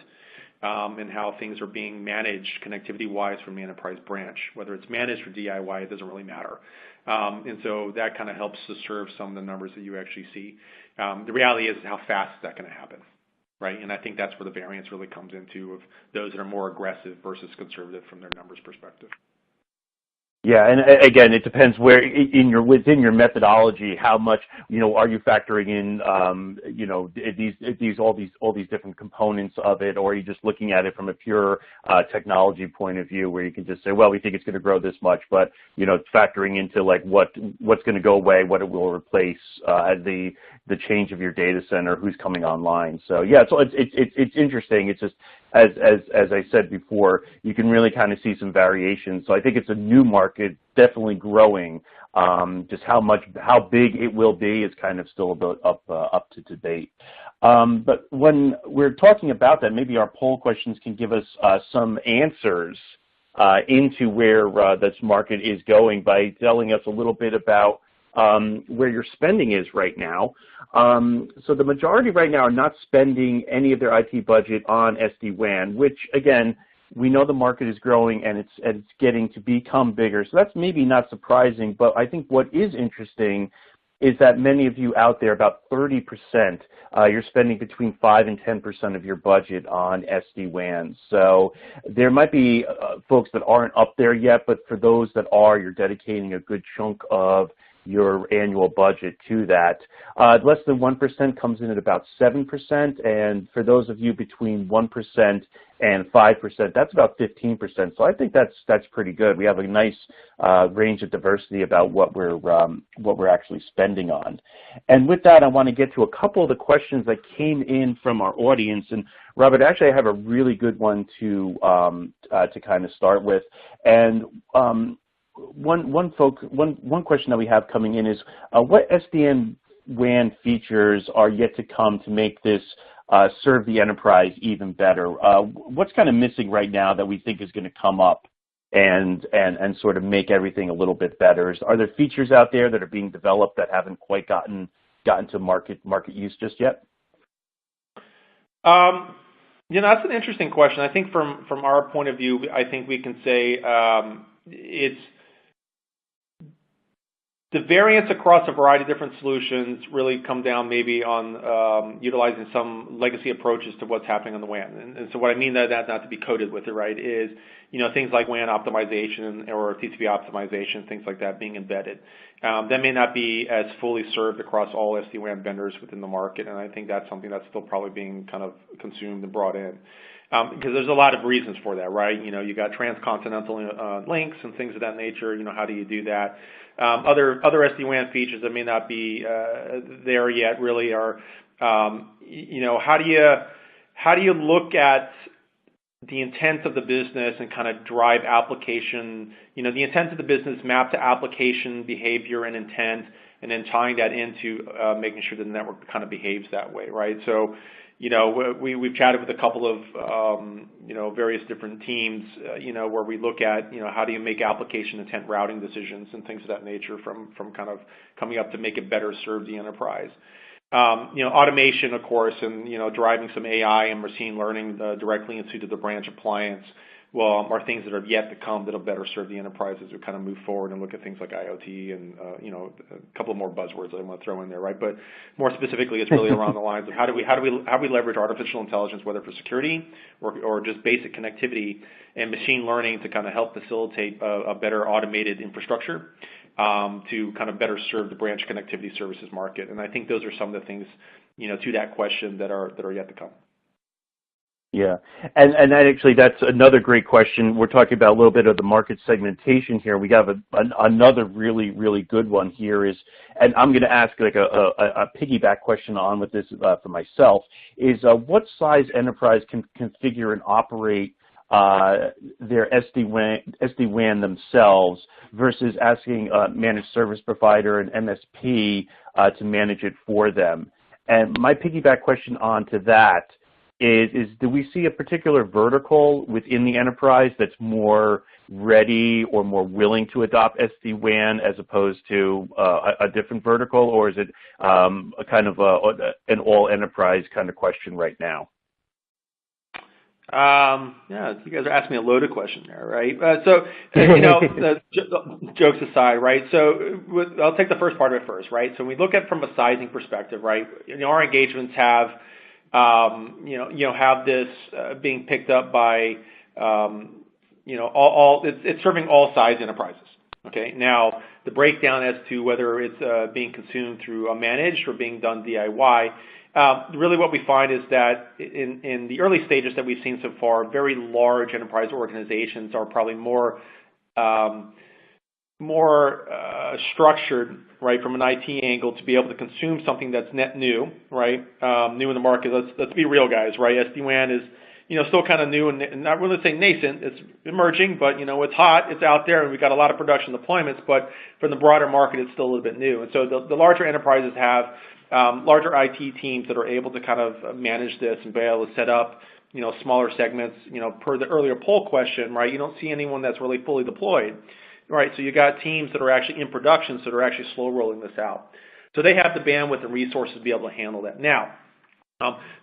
and how things are being managed connectivity-wise from the enterprise branch. Whether it's managed or DIY, it doesn't really matter. And so that kind of helps to serve some of the numbers that you actually see. The reality is how fast is that going to happen, right? And I think that's where the variance really comes into of those that are more aggressive versus conservative from their numbers perspective. Yeah, and again, it depends where within your methodology, how much are you factoring in all these different components of it, or are you just looking at it from a pure technology point of view, where you can just say, well, we think it's going to grow this much, but factoring into like what's going to go away, what it will replace, the change of your data center, who's coming online. So yeah, so it's interesting. It's just as I said before, you can really kind of see some variations. So I think it's a new market, definitely growing. Just how big it will be is kind of still up to debate. But when we're talking about that, maybe our poll questions can give us some answers into where this market is going by telling us a little bit about where your spending is right now. So the majority right now are not spending any of their IT budget on SD-WAN, which again, we know the market is growing and it's getting to become bigger. So that's maybe not surprising, but I think what is interesting is that many of you out there, about 30%, you're spending between 5 and 10% of your budget on SD-WAN. So there might be folks that aren't up there yet, but for those that are, you're dedicating a good chunk of your annual budget to that. Less than 1% comes in at about 7%, and for those of you between 1% and 5%, that's about 15%. So I think that's pretty good. We have a nice range of diversity about what we're actually spending on. And with that, I want to get to a couple of the questions that came in from our audience. And Robert, actually, I have a really good one to kind of start with. And one question that we have coming in is what SD-WAN features are yet to come to make this serve the enterprise even better? What's kind of missing right now that we think is going to come up and sort of make everything a little bit better? Are there features out there that are being developed that haven't quite gotten to market use just yet? That's an interesting question. I think from our point of view, I think we can say it's the variance across a variety of different solutions really come down maybe on utilizing some legacy approaches to what's happening on the WAN. And so what I mean that not to be coded with it, right, is things like WAN optimization or TCP optimization, things like that being embedded. That may not be as fully served across all SD-WAN vendors within the market, and I think that's something that's still probably being kind of consumed and brought in. Because there's a lot of reasons for that, right? You got transcontinental links and things of that nature. How do you do that? Other SD-WAN features that may not be there yet really are, how do you look at the intent of the business and kind of drive application, the intent of the business map to application behavior and intent, and then tying that into making sure that the network kind of behaves that way, right? So, we've chatted with a couple of, various different teams, where we look at, how do you make application intent routing decisions and things of that nature from kind of coming up to make it better serve the enterprise. Automation, of course, and, driving some AI and machine learning directly into the branch appliance are things that are yet to come that'll better serve the enterprise as we kind of move forward and look at things like IoT and a couple of more buzzwords I want to throw in there, right? But more specifically, it's really around the lines of how do we leverage artificial intelligence, whether for security or just basic connectivity and machine learning to kind of help facilitate a better automated infrastructure to kind of better serve the branch connectivity services market. And I think those are some of the things, to that question that are yet to come. Yeah, and that's another great question. We're talking about a little bit of the market segmentation here. We have another really, really good one here and I'm going to ask like a piggyback question on with this for myself, is what size enterprise can configure and operate their SD-WAN themselves versus asking a managed service provider, an MSP, to manage it for them? And my piggyback question onto that is do we see a particular vertical within the enterprise that's more ready or more willing to adopt SD-WAN as opposed to a different vertical, or is it a kind of an all enterprise kind of question right now? Yeah, you guys are asking me a loaded question there, right? Jokes aside, right? So I'll take the first part of it first, right? So when we look at from a sizing perspective, right? Our engagements have have this being picked up by, it's serving all size enterprises. Okay. Now the breakdown as to whether it's being consumed through a managed or being done DIY, really what we find is that in the early stages that we've seen so far, very large enterprise organizations are probably more structured, right, from an IT angle to be able to consume something that's net new, right, new in the market. Let's be real, guys, right? SD-WAN is, still kind of new and not really saying nascent. It's emerging, but it's hot, it's out there, and we've got a lot of production deployments. But from the broader market, it's still a little bit new. And so the larger enterprises have larger IT teams that are able to kind of manage this and be able to set up, smaller segments. Per the earlier poll question, right? You don't see anyone that's really fully deployed. Right, so you got teams that are actually in production, so they're actually slow rolling this out. So they have the bandwidth and resources to be able to handle that. Now,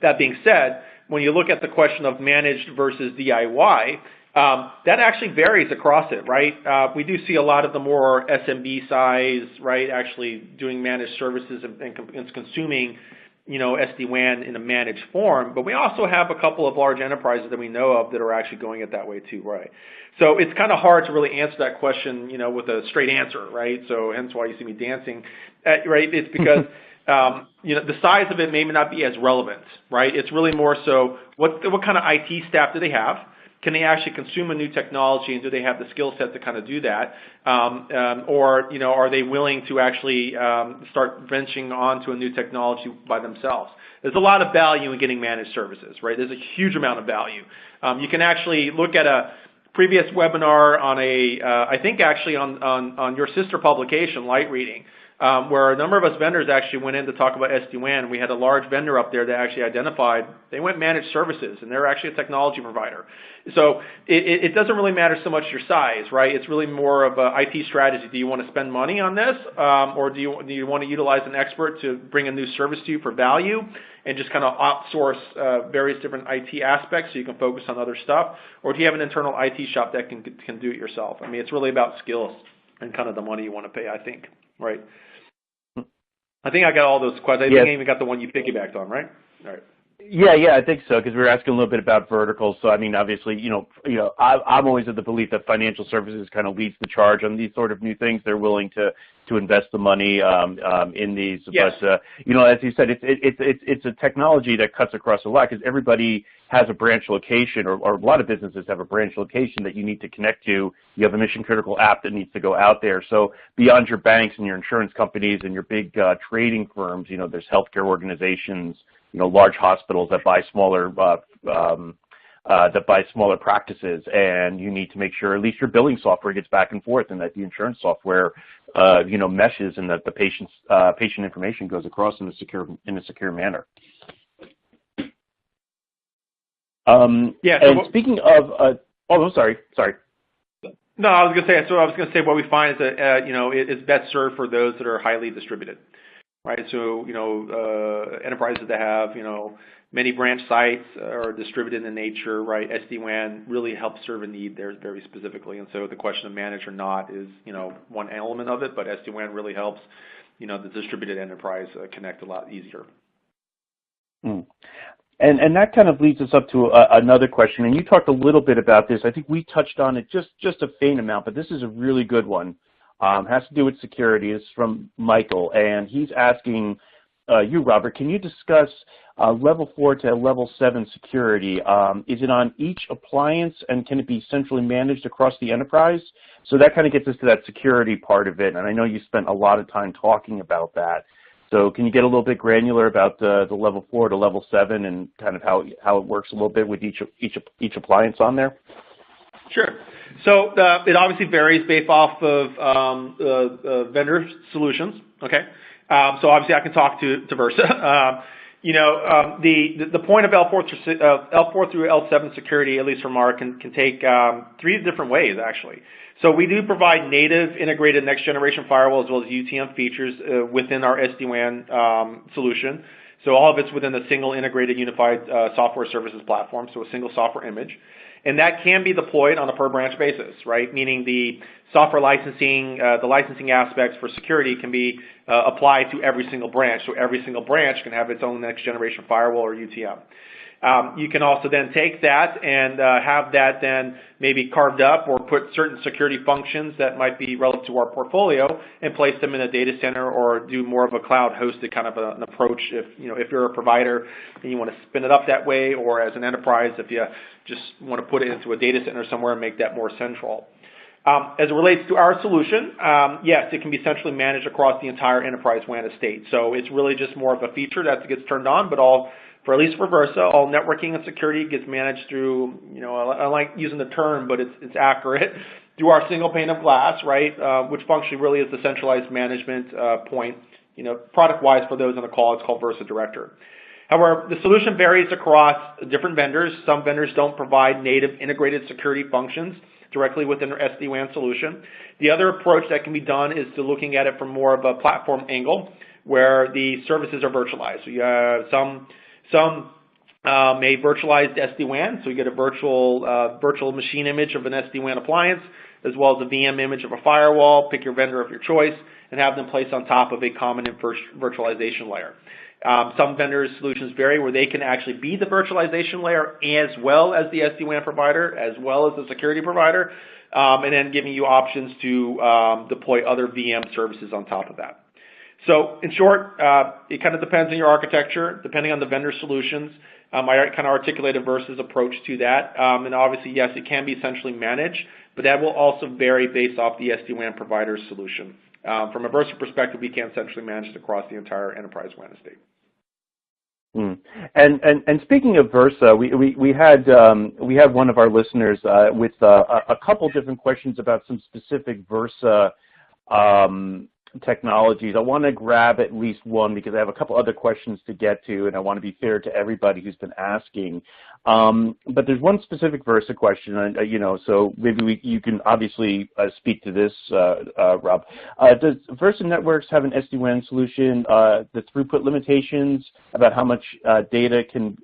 that being said, when you look at the question of managed versus DIY, that actually varies across it, right? We do see a lot of the more SMB size, right, actually doing managed services and consuming, SD-WAN in a managed form, but we also have a couple of large enterprises that we know of that are actually going it that way too, right? So it's kind of hard to really answer that question, with a straight answer, right? So hence why you see me dancing, right? It's because, the size of it may not be as relevant, right? It's really more so what kind of IT staff do they have? Can they actually consume a new technology, and do they have the skill set to kind of do that? Or are they willing to actually start venturing onto a new technology by themselves? There's a lot of value in getting managed services, right? There's a huge amount of value. You can actually look at a previous webinar on I think actually on your sister publication, Light Reading, where a number of us vendors actually went in to talk about SD-WAN. We had a large vendor up there that actually identified, they went managed services, and they're actually a technology provider. So it doesn't really matter so much your size, right? It's really more of a IT strategy. Do you want to spend money on this, or do you want to utilize an expert to bring a new service to you for value and just kind of outsource various different IT aspects so you can focus on other stuff? Or do you have an internal IT shop that can do it yourself? I mean, it's really about skills and kind of the money you want to pay, I think, right? I think I got all those questions. I think I even got the one you piggybacked on, right? All right. Yeah, I think so, because we were asking a little bit about verticals. So, I mean, obviously, I'm always of the belief that financial services kind of leads the charge on these sort of new things. They're willing to invest the money in these. Yes. But, as you said, it's a technology that cuts across a lot, because everybody has a branch location, or a lot of businesses have a branch location that you need to connect to. You have a mission-critical app that needs to go out there. So beyond your banks and your insurance companies and your big trading firms, there's healthcare organizations, large hospitals that buy smaller practices, and you need to make sure at least your billing software gets back and forth, and that the insurance software, meshes, and that the patient information goes across in a secure manner. Yeah. And speaking of, I'm sorry. No, I was going to say. So I was going to say what we find is that it's best served for those that are highly distributed. right? So, enterprises that have, many branch sites are distributed in nature, right? SD-WAN really helps serve a need there very specifically. And so the question of manage or not is, one element of it, but SD-WAN really helps, the distributed enterprise connect a lot easier. Mm. And that kind of leads us up to another question, and you talked a little bit about this. I think we touched on it just a faint amount, but this is a really good one. Has to do with security. It's from Michael, and he's asking you, Robert, can you discuss level 4 to level 7 security? Is it on each appliance, and can it be centrally managed across the enterprise? So that kind of gets us to that security part of it, and I know you spent a lot of time talking about that. So can you get a little bit granular about the level 4 to level 7 and kind of how it works a little bit with each appliance on there? Sure. So it obviously varies based off of vendor solutions. Okay. So obviously I can talk to Versa. The point of L4 through L7 security, at least from our, can take 3 different ways actually. So we do provide native integrated next generation firewall as well as UTM features within our SD-WAN solution. So all of it's within a single integrated unified software services platform, so a single software image. And that can be deployed on a per branch basis, right? Meaning the software licensing, the licensing aspects for security can be applied to every single branch. So every single branch can have its own next generation firewall or UTM. You can also then take that and have that then maybe carved up or put certain security functions that might be relevant to our portfolio and place them in a data center or do more of a cloud hosted kind of an approach if you're a provider and you want to spin it up that way, or as an enterprise if you just want to put it into a data center somewhere and make that more central. As it relates to our solution, yes, it can be centrally managed across the entire enterprise WAN estate. So it's really just more of a feature that gets turned on, but at least for Versa, all networking and security gets managed through, I like using the term, but it's accurate, through our single pane of glass, right, which functionally really is the centralized management point. Product-wise for those on the call, it's called Versa Director. However, the solution varies across different vendors. Some vendors don't provide native integrated security functions directly within their SD-WAN solution. The other approach that can be done is to looking at it from more of a platform angle where the services are virtualized. So you have some may virtualize SD-WAN, so you get a virtual machine image of an SD-WAN appliance, as well as a VM image of a firewall. Pick your vendor of your choice and have them placed on top of a common virtualization layer. Some vendors' solutions vary where they can actually be the virtualization layer as well as the SD-WAN provider, as well as the security provider, and then giving you options to deploy other VM services on top of that. So in short, it kind of depends on your architecture, depending on the vendor solutions. I kind of articulated Versa's approach to that. And obviously, yes, it can be centrally managed, but that will also vary based off the SD-WAN provider's solution. From a Versa perspective, we can centrally manage it across the entire enterprise WAN estate. Mm. And speaking of Versa, we had one of our listeners with a couple different questions about some specific Versa technologies. I want to grab at least one because I have a couple other questions to get to, and I want to be fair to everybody who's been asking. But there's one specific Versa question, so maybe you can obviously speak to this, Rob. Does Versa Networks have an SD-WAN solution, the throughput limitations about how much data can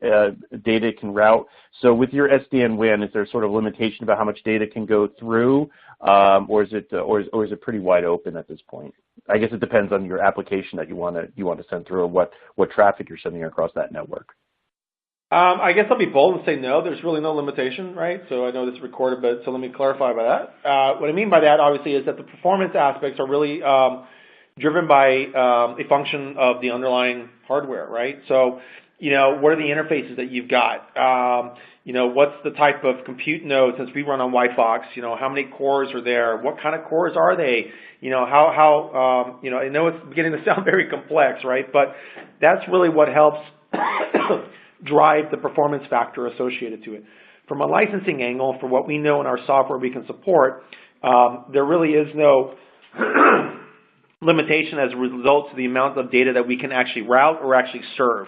route? So with your SD-WAN, is there sort of limitation about how much data can go through, or is it pretty wide open at this point? I guess it depends on your application that you want to send through, or what traffic you're sending across that network. I guess I'll be bold and say no. There's really no limitation, right? So I know this is recorded, but so let me clarify by that. What I mean by that, obviously, is that the performance aspects are really driven by a function of the underlying hardware, right? So, what are the interfaces that you've got? What's the type of compute node? Since we run on White Fox, how many cores are there? What kind of cores are they? I know it's beginning to sound very complex, right? But that's really what helps drive the performance factor associated to it. From a licensing angle, for what we know in our software we can support, there really is no limitation as a result of the amount of data that we can actually route or actually serve.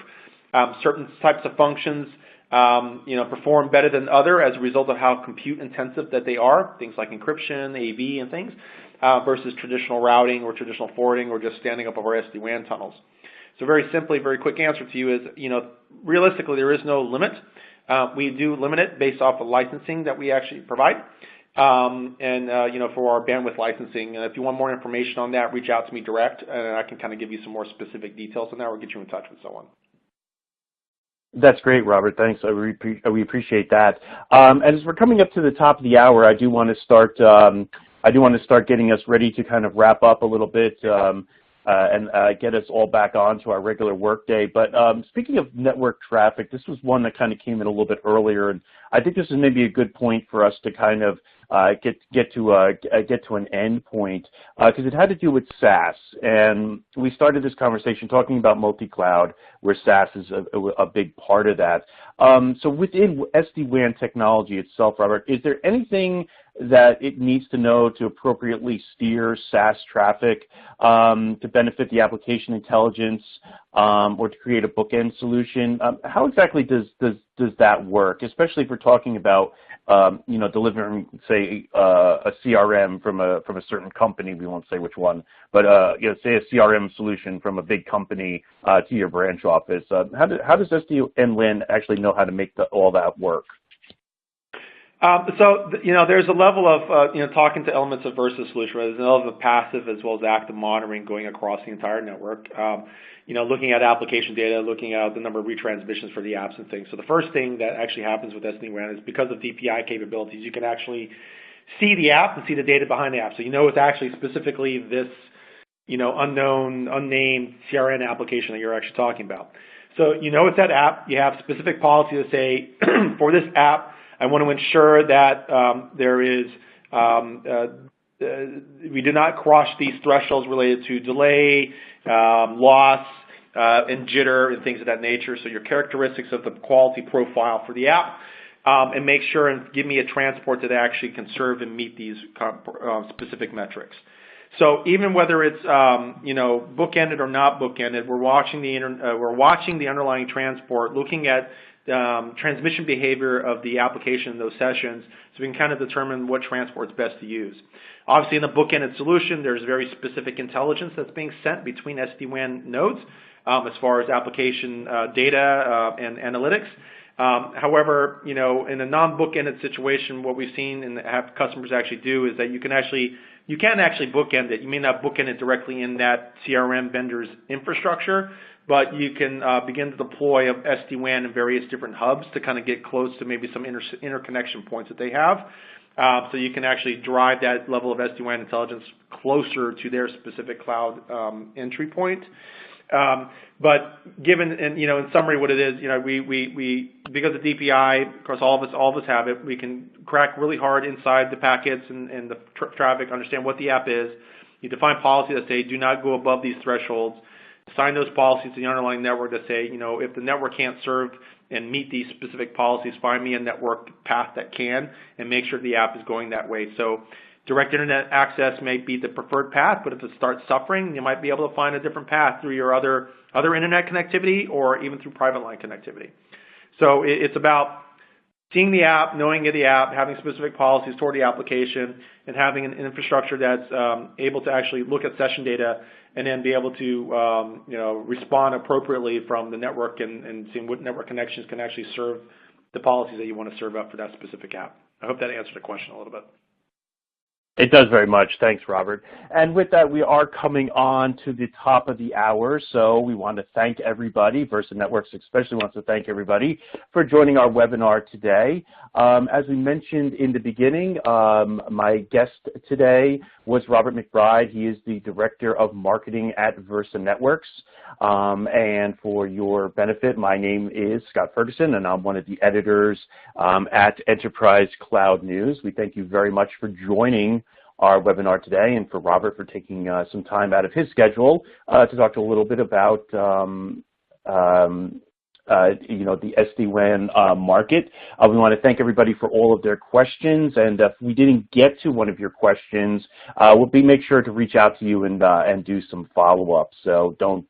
Certain types of functions perform better than other as a result of how compute intensive that they are, things like encryption, AV, and things. versus traditional routing or traditional forwarding or just standing up our SD-WAN tunnels. So very simply, very quick answer to you is, realistically, there is no limit. We do limit it based off of licensing that we actually provide, for our bandwidth licensing. If you want more information on that, reach out to me direct, and I can kind of give you some more specific details on that or get you in touch with someone. That's great, Robert. Thanks. We appreciate that. And as we're coming up to the top of the hour, I do want to start. Getting us ready to kind of wrap up a little bit and get us all back on to our regular workday. But speaking of network traffic, this was one that kind of came in a little bit earlier, and I think this is maybe a good point for us to kind of get to an end point because it had to do with SaaS, and we started this conversation talking about MultiCloud, where SaaS is a big part of that. So within SD-WAN technology itself, Robert, is there anything that it needs to know to appropriately steer SaaS traffic to benefit the application intelligence or to create a bookend solution? How exactly does that work, especially if we're talking about delivering, say, a CRM from a certain company? We won't say which one, but say a CRM solution from a big company to your branch office. How does SD-WAN actually know how to make all that work? There's a level of, talking to elements of versus solution. There's an element of passive as well as active monitoring going across the entire network. Looking at application data, looking at the number of retransmissions for the apps and things. So the first thing that actually happens with SD-WAN is because of DPI capabilities, you can actually see the app and see the data behind the app. So it's actually specifically this, unknown, unnamed CRM application that you're actually talking about. So it's that app. You have specific policy to say, for this app, I want to ensure that we do not cross these thresholds related to delay, loss, and jitter and things of that nature. So your characteristics of the quality profile for the app, and make sure and give me a transport that actually can serve and meet these specific metrics. So even whether it's bookended or not bookended, we're watching the underlying transport, looking at transmission behavior of the application in those sessions, so we can kind of determine what transport is best to use. Obviously, in the bookended solution, there's very specific intelligence that's being sent between SD-WAN nodes as far as application data and analytics. However, in a non-bookended situation, what we've seen and have customers actually do is that you can actually bookend it. You may not bookend it directly in that CRM vendor's infrastructure, but you can begin to deploy SD-WAN in various different hubs to kind of get close to maybe some interconnection points that they have. So you can actually drive that level of SD-WAN intelligence closer to their specific cloud entry point. But given, and in summary, what it is, we because of DPI, of course, all of us have it. We can crack really hard inside the packets and the traffic, understand what the app is. You define policies that say do not go above these thresholds. Assign those policies to the underlying network that say, if the network can't serve and meet these specific policies, find me a network path that can, and make sure the app is going that way. So direct internet access may be the preferred path, but if it starts suffering, you might be able to find a different path through your other internet connectivity or even through private line connectivity. So it's about seeing the app, knowing the app, having specific policies toward the application, and having an infrastructure that's able to actually look at session data and then be able to respond appropriately from the network and seeing what network connections can actually serve the policies that you want to serve up for that specific app. I hope that answered the question a little bit. It does very much. Thanks, Robert. And with that, we are coming on to the top of the hour, so we want to thank everybody. Versa Networks especially wants to thank everybody for joining our webinar today. As we mentioned in the beginning, my guest today was Robert McBride. He is the Director of Marketing at Versa Networks. And for your benefit, my name is Scott Ferguson, and I'm one of the editors at Enterprise Cloud News. We thank you very much for joining our webinar today, and for Robert for taking some time out of his schedule to talk a little bit about the SD-WAN market. We want to thank everybody for all of their questions, and if we didn't get to one of your questions, we'll make sure to reach out to you and do some follow-up. So don't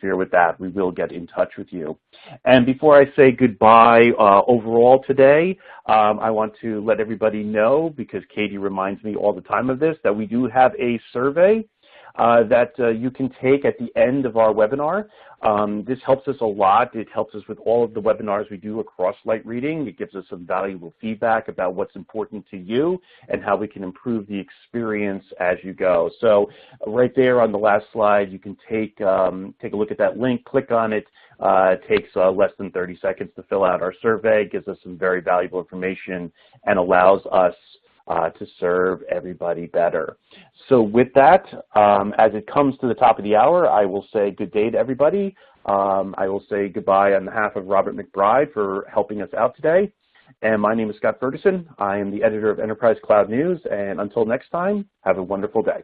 fear with that. We will get in touch with you. And before I say goodbye overall today, I want to let everybody know, because Katie reminds me all the time of this, that we do have a survey that you can take at the end of our webinar. This helps us a lot. It helps us with all of the webinars we do across Light Reading. It gives us some valuable feedback about what's important to you and how we can improve the experience as you go. So right there on the last slide, you can take a look at that link, click on it. It takes less than 30 seconds to fill out our survey, gives us some very valuable information, and allows us to serve everybody better. So with that, as it comes to the top of the hour, I will say good day to everybody. I will say goodbye on behalf of Robert McBride for helping us out today. And my name is Scott Ferguson. I am the editor of Enterprise Cloud News. And until next time, have a wonderful day.